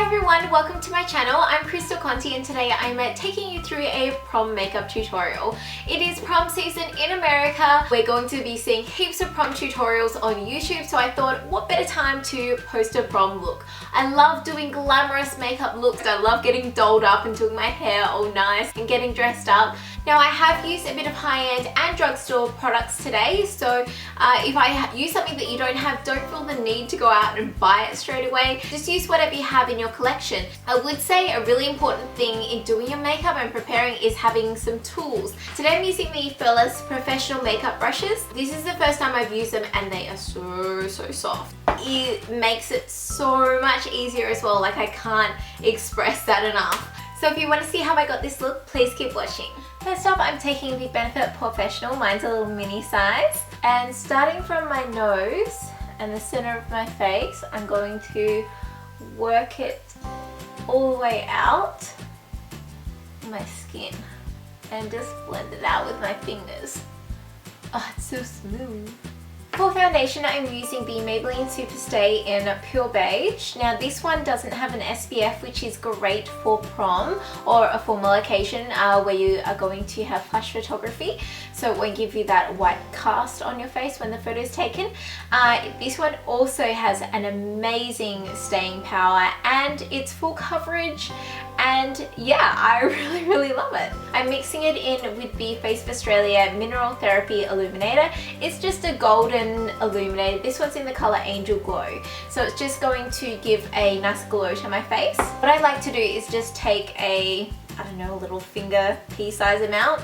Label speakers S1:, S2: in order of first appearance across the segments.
S1: Hi everyone, welcome to my channel. I'm Conte and today I'm taking you through a prom makeup tutorial. It is prom season in America. We're going to be seeing heaps of prom tutorials on YouTube, so I thought what better time to post a prom look. I love doing glamorous makeup looks. I love getting dolled up and doing my hair all nice and getting dressed up. Now I have used a bit of high-end and drugstore products today, so if I use something that you don't have, don't feel the need to go out and buy it straight away. Just use whatever you have in your collection. I would say a really important thing in doing your makeup and preparing is having some tools. Today I'm using the Fearless Professional Makeup Brushes. This is the first time I've used them and they are so soft. It makes it so much easier as well, like I can't express that enough. So if you want to see how I got this look, please keep watching. First off, I'm taking the Benefit Professional, mine's a little mini size, and starting from my nose and the center of my face, I'm going to work it all the way out my skin and just blend it out with my fingers. Oh, it's so smooth. For foundation, I'm using the Maybelline Superstay in Pure Beige. Now this one doesn't have an SPF, which is great for prom or a formal occasion where you are going to have flash photography, so it won't give you that white cast on your face when the photo is taken. This one also has an amazing staying power and it's full coverage, and yeah, I really love it. I'm mixing it in with the Face of Australia Mineral Therapy Illuminator. It's just a golden illuminator. This one's in the color Angel Glow, so it's just going to give a nice glow to my face. What I like to do is just take a, I don't know, a little finger pea size amount,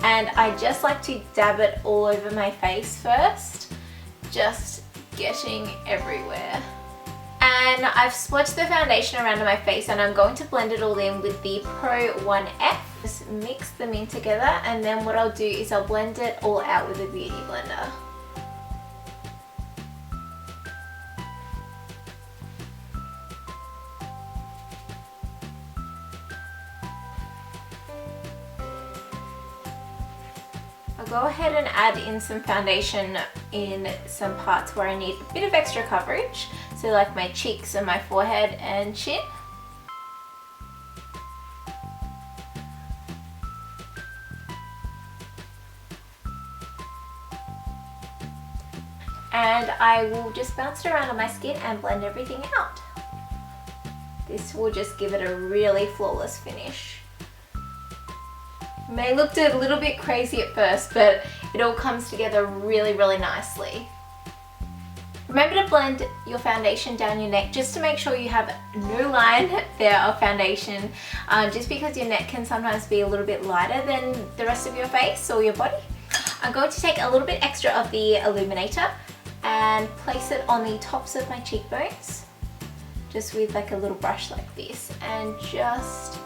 S1: and I just like to dab it all over my face first, just getting everywhere. And I've splotched the foundation around my face and I'm going to blend it all in with the Pro 1F. Just mix them in together, and then what I'll do is I'll blend it all out with a beauty blender. I'll go ahead and add in some foundation in some parts where I need a bit of extra coverage, so like my cheeks and my forehead and chin. And I will just bounce it around on my skin and blend everything out. This will just give it a really flawless finish. May look a little bit crazy at first, but it all comes together really nicely. Remember to blend your foundation down your neck just to make sure you have no line there of foundation, just because your neck can sometimes be a little bit lighter than the rest of your face or your body. I'm going to take a little bit extra of the illuminator and place it on the tops of my cheekbones, just with like a little brush like this, and just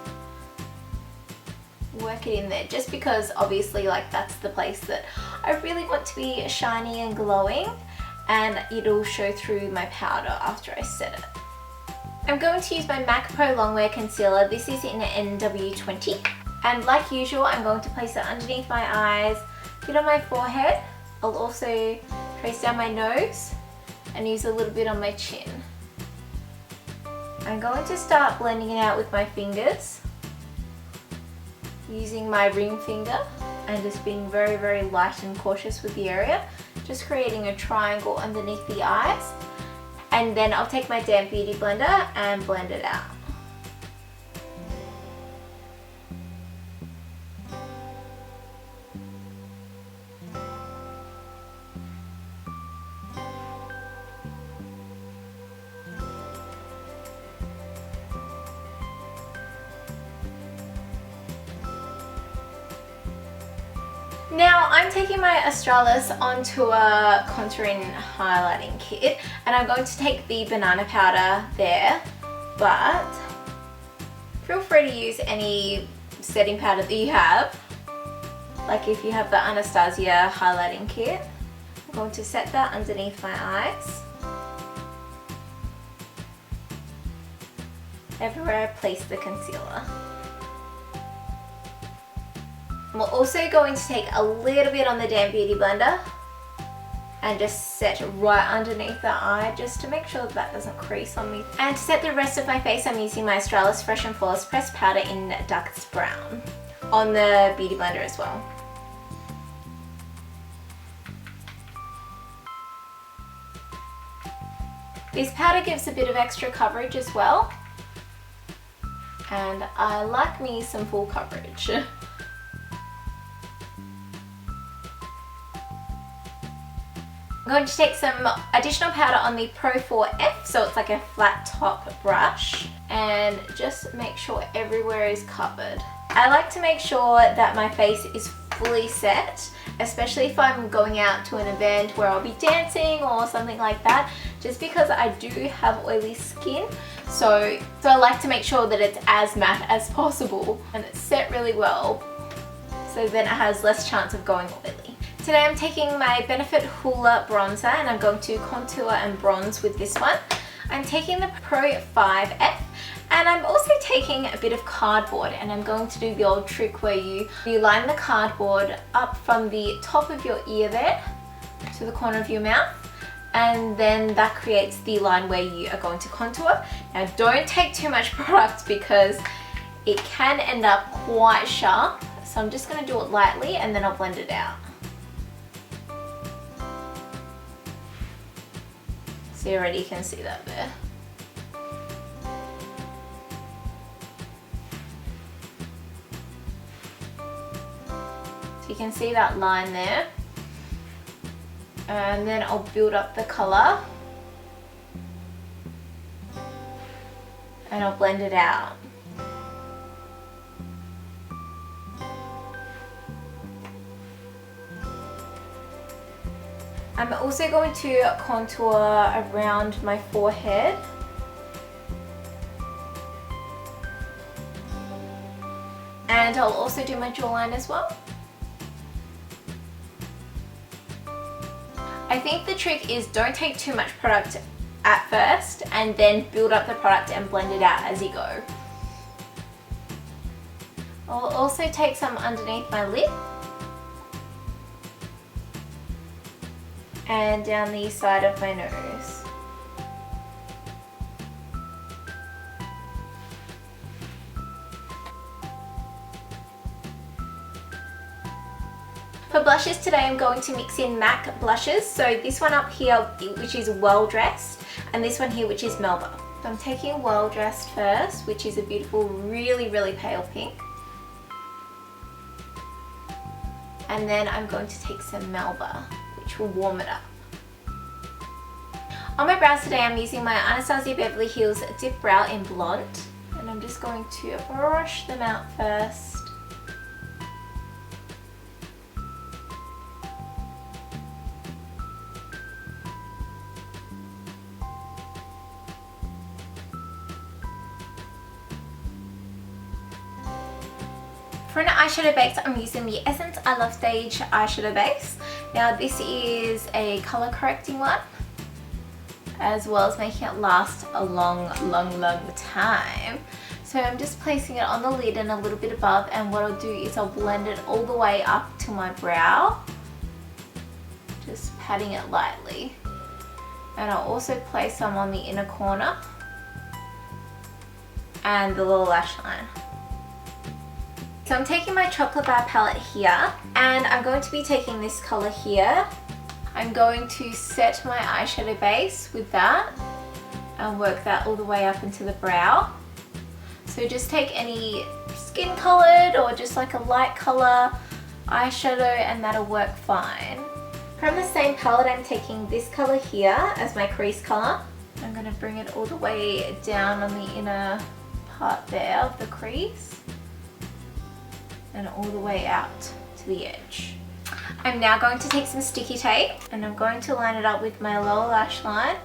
S1: work it in there, just because obviously like that's the place that I really want to be shiny and glowing, and it'll show through my powder after I set it. I'm going to use my MAC Pro Longwear Concealer. This is in NW20, and like usual I'm going to place it underneath my eyes, a bit on my forehead. I'll also trace down my nose and use a little bit on my chin. I'm going to start blending it out with my fingers, using my ring finger and just being very light and cautious with the area, just creating a triangle underneath the eyes, and then I'll take my damp beauty blender and blend it out. Now I'm taking my Australis onto a contouring highlighting kit, and I'm going to take the banana powder there, but feel free to use any setting powder that you have. Like if you have the Anastasia highlighting kit, I'm going to set that underneath my eyes, everywhere I place the concealer. We're also going to take a little bit on the damp beauty blender and just set right underneath the eye just to make sure that doesn't crease on me. And to set the rest of my face, I'm using my Australis Fresh and Flawless Pressed Powder in Darkest Brown on the Beauty Blender as well. This powder gives a bit of extra coverage as well, and I like me some full coverage. I'm going to take some additional powder on the Pro 4F, so it's like a flat top brush, and just make sure everywhere is covered. I like to make sure that my face is fully set, especially if I'm going out to an event where I'll be dancing or something like that, just because I do have oily skin. So I like to make sure that it's as matte as possible and it's set really well, so then it has less chance of going oily. Today I'm taking my Benefit Hoola bronzer and I'm going to contour and bronze with this one. I'm taking the Pro 5F, and I'm also taking a bit of cardboard, and I'm going to do the old trick where you line the cardboard up from the top of your ear there to the corner of your mouth, and then that creates the line where you are going to contour. Now don't take too much product because it can end up quite sharp, so I'm just going to do it lightly and then I'll blend it out. So you already can see that there. So you can see that line there. And then I'll build up the colour. And I'll blend it out. I'm also going to contour around my forehead. And I'll also do my jawline as well. I think the trick is don't take too much product at first and then build up the product and blend it out as you go. I'll also take some underneath my lip and down the side of my nose. For blushes today, I'm going to mix in MAC blushes. So this one up here, which is Well Dressed, and this one here, which is Melba. So I'm taking Well Dressed first, which is a beautiful, really, really pale pink. And then I'm going to take some Melba, which will warm it up. On my brows today, I'm using my Anastasia Beverly Hills Dip Brow in Blonde, and I'm just going to brush them out first. For an eyeshadow base, I'm using the Essence I Love Stage eyeshadow base. Now this is a color correcting one, as well as making it last a long time. So I'm just placing it on the lid and a little bit above, and what I'll do is I'll blend it all the way up to my brow, just patting it lightly. And I'll also place some on the inner corner and the lower lash line. So I'm taking my Chocolate Bar palette here, and I'm going to be taking this color here. I'm going to set my eyeshadow base with that and work that all the way up into the brow. So just take any skin colored or just like a light color eyeshadow and that'll work fine. From the same palette, I'm taking this color here as my crease color. I'm going to bring it all the way down on the inner part there of the crease and all the way out to the edge. I'm now going to take some sticky tape and I'm going to line it up with my lower lash line,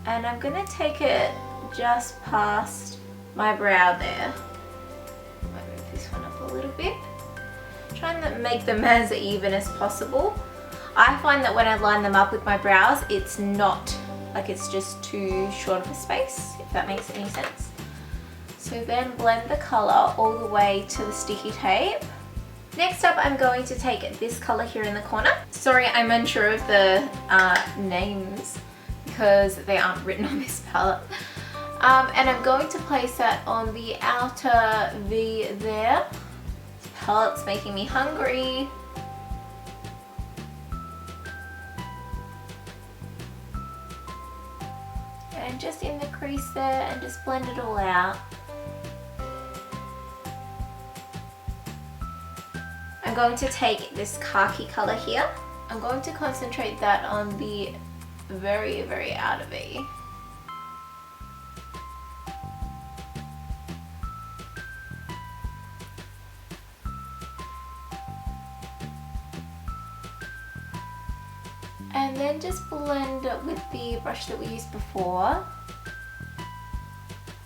S1: and I'm going to take it just past my brow there. I'll move this one up a little bit. Trying to make them as even as possible. I find that when I line them up with my brows, it's not, like it's just too short of a space, if that makes any sense. So then blend the colour all the way to the sticky tape. Next up, I'm going to take this color here in the corner. Sorry, I'm unsure of the names because they aren't written on this palette. And I'm going to place that on the outer V there. This palette's making me hungry. And just in the crease there, and just blend it all out. I'm going to take this khaki color here. I'm going to concentrate that on the very, very outer V. And then just blend it with the brush that we used before.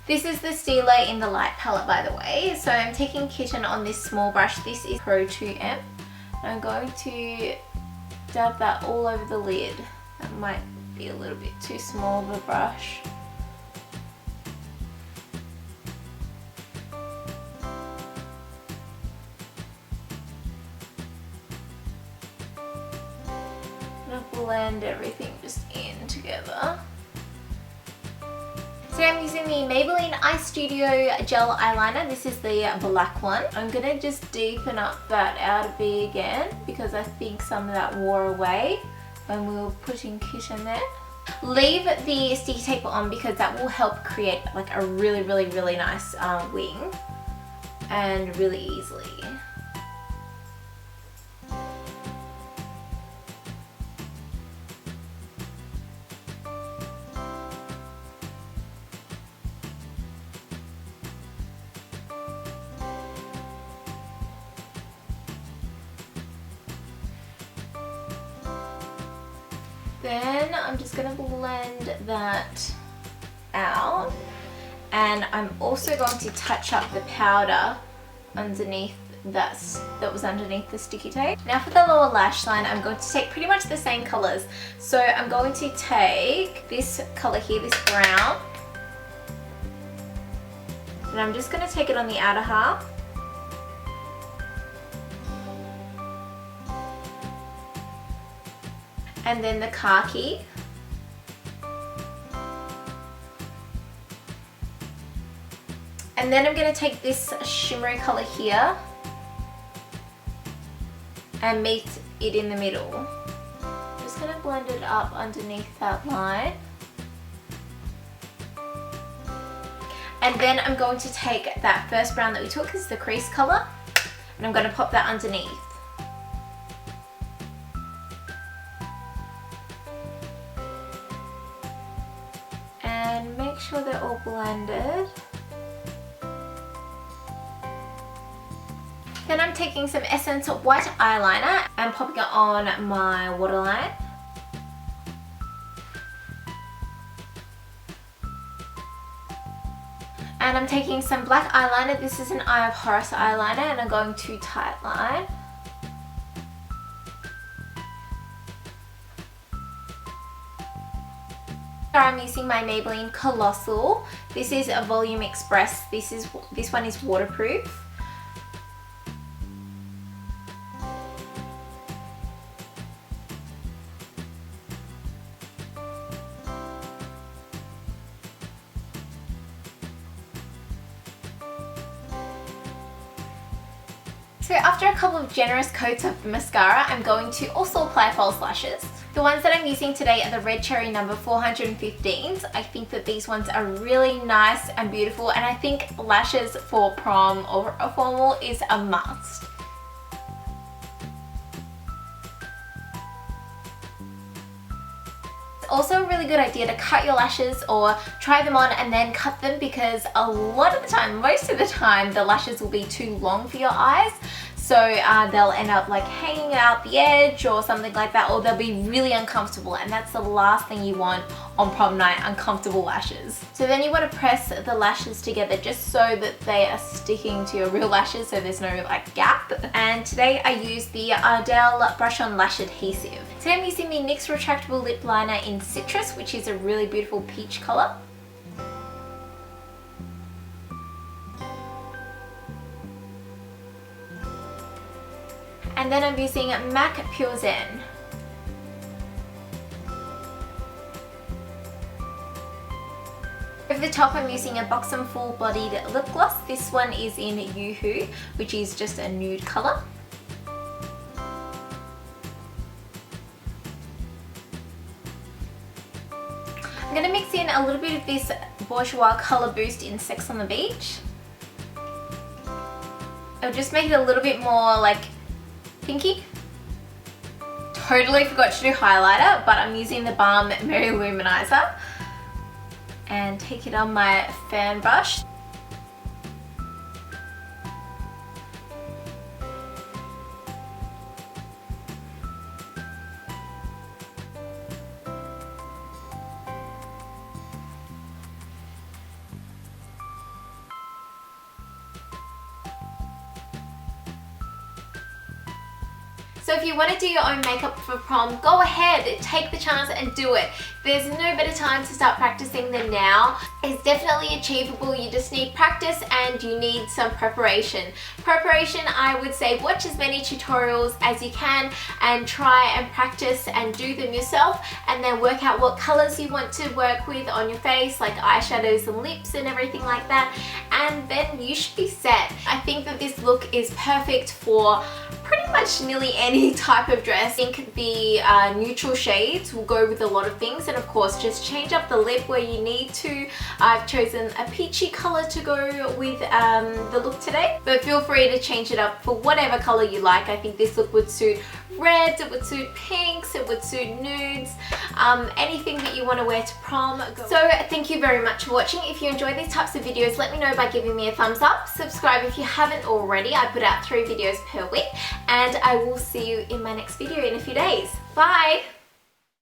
S1: This is the Stila in the light palette, by the way. So I'm taking Kitten on this small brush. This is Pro 2M. And I'm going to dab that all over the lid. That might be a little bit too small of a brush. Blend everything just in together. Today I'm using the Maybelline Eye Studio Gel Eyeliner. This is the black one. I'm going to just deepen up that outer V again because I think some of that wore away when we were putting Kitten there. Leave the sticky tape on because that will help create like a really, really, really nice wing, and really easily. Then I'm just going to blend that out, and I'm also going to touch up the powder underneath that was underneath the sticky tape. Now for the lower lash line, I'm going to take pretty much the same colors. So I'm going to take this color here, this brown, and I'm just going to take it on the outer half. And then the khaki. And then I'm going to take this shimmery color here and meet it in the middle. I'm just going to blend it up underneath that line. And then I'm going to take that first brown that we took, this is the crease color, and I'm going to pop that underneath. And make sure they're all blended. Then I'm taking some Essence White Eyeliner and popping it on my waterline. And I'm taking some black eyeliner. This is an Eye of Horus eyeliner, and I'm going to tight line. I'm using my Maybelline Colossal. This is a Volume Express. This one is waterproof. So after a couple of generous coats of mascara, I'm going to also apply false lashes. The ones that I'm using today are the Red Cherry number 415s. I think that these ones are really nice and beautiful, and I think lashes for prom or a formal is a must. It's also a really good idea to cut your lashes or try them on and then cut them, because a lot of the time, most of the time, the lashes will be too long for your eyes. So they'll end up like hanging out the edge or something like that, or they'll be really uncomfortable, and that's the last thing you want on prom night, uncomfortable lashes. So then you want to press the lashes together just so that they are sticking to your real lashes, so there's no like gap. And today I use the Ardell Brush On Lash Adhesive. Today I'm using the NYX Retractable Lip Liner in Citrus, which is a really beautiful peach color. And then I'm using MAC Pure Zen. Over the top I'm using a Buxom Full Bodied Lip Gloss. This one is in Yoo-Hoo, which is just a nude colour. I'm going to mix in a little bit of this Bourjois Colour Boost in Sex on the Beach. It'll just make it a little bit more like pinky. Totally forgot to do highlighter, but I'm using the Balm Mary Luminizer. And take it on my fan brush. So if you want to do your own makeup for prom, go ahead, take the chance and do it. There's no better time to start practicing than now. It's definitely achievable. You just need practice and you need some preparation. Preparation, I would say watch as many tutorials as you can and try and practice and do them yourself, and then work out what colors you want to work with on your face, like eyeshadows and lips and everything like that, and then you should be set. I think that this look is perfect for pretty much nearly any type of dress. I think the neutral shades will go with a lot of things, and of course just change up the lip where you need to. I've chosen a peachy color to go with the look today, but feel free to change it up for whatever color you like. I think this look would suit reds, it would suit pinks, it would suit nudes, anything that you want to wear to prom. So thank you very much for watching. If you enjoy these types of videos, let me know by giving me a thumbs up. Subscribe if you haven't already. I put out 3 videos per week, and I will see you in my next video in a few days. Bye!